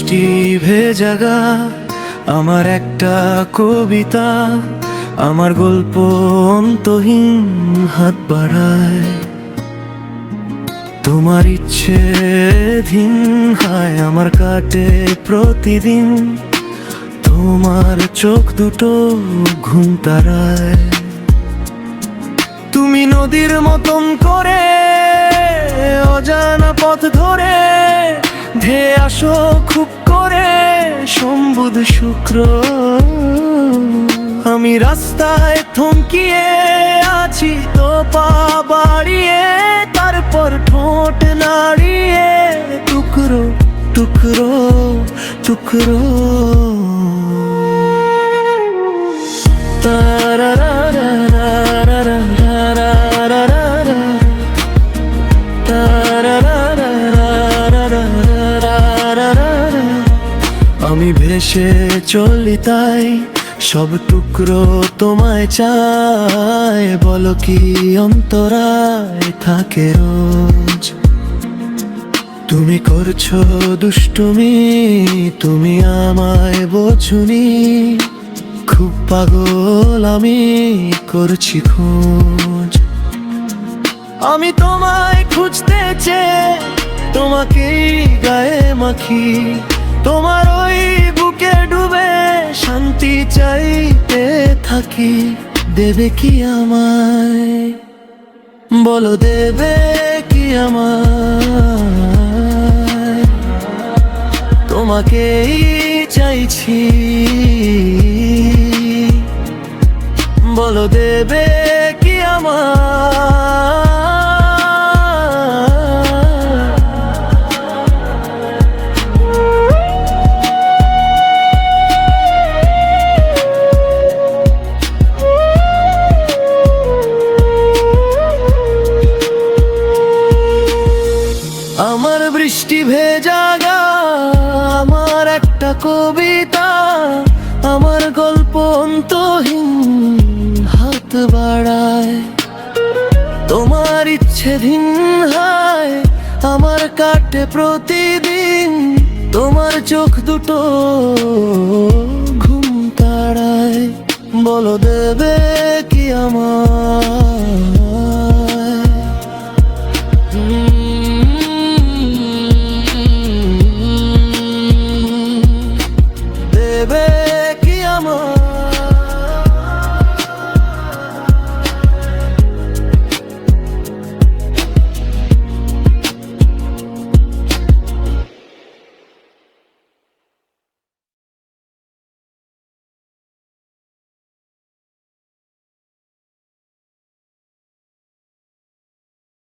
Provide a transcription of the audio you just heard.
বৃষ্টি ভেজাগা আমার একটা কবিতা, আমার গল্প অন্তহীন হাত বাড়ায়। তোমার ইচ্ছে দিন হায় আমার কাটে প্রতিদিন, তোমার চোখ দুটো ঘুম তারায়। তুমি নদীর মতন করে অজানা পথ ধরে ধেয়ে আসো খুব করে সম্বুধ শুক্র। আমি রাস্তায় থমকিয়ে আছি তো পা বাড়িয়ে, তারপর ঠোঁট নাড়িয়ে টুকরো টুকরো টুকরো। আমি ভেসে চলি তাই সব টুকরো তোমায় চায়, বলো কি অন্তরায় থাকে রোজ। তুমি করছো দুষ্টুমি, তুমি আমায় বোঝুনি, খুব পাগল আমি করছি খোঁজ। আমি তোমায় খুঁজতে চেয়ে তোমাকেই গায়ে মাখি, তোমার ওই বুকে ডুবে শান্তি চাইতে থাকি। দেবে কি আমায় বলো, দেবে কি আমায়? তোমাকেই চাইছি, বলো দেবে কি আমায়? আমার বৃষ্টি ভেজাগা আমার একটা কবিতা, আমার গল্প অন্তহীন হাত বাড়ায়। তোমার ইচ্ছে দিন হায় আমার কাটে প্রতিদিন, তোমার চোখ দুটো ঘুম তাড়ায়। বলো দেবে কি আমার?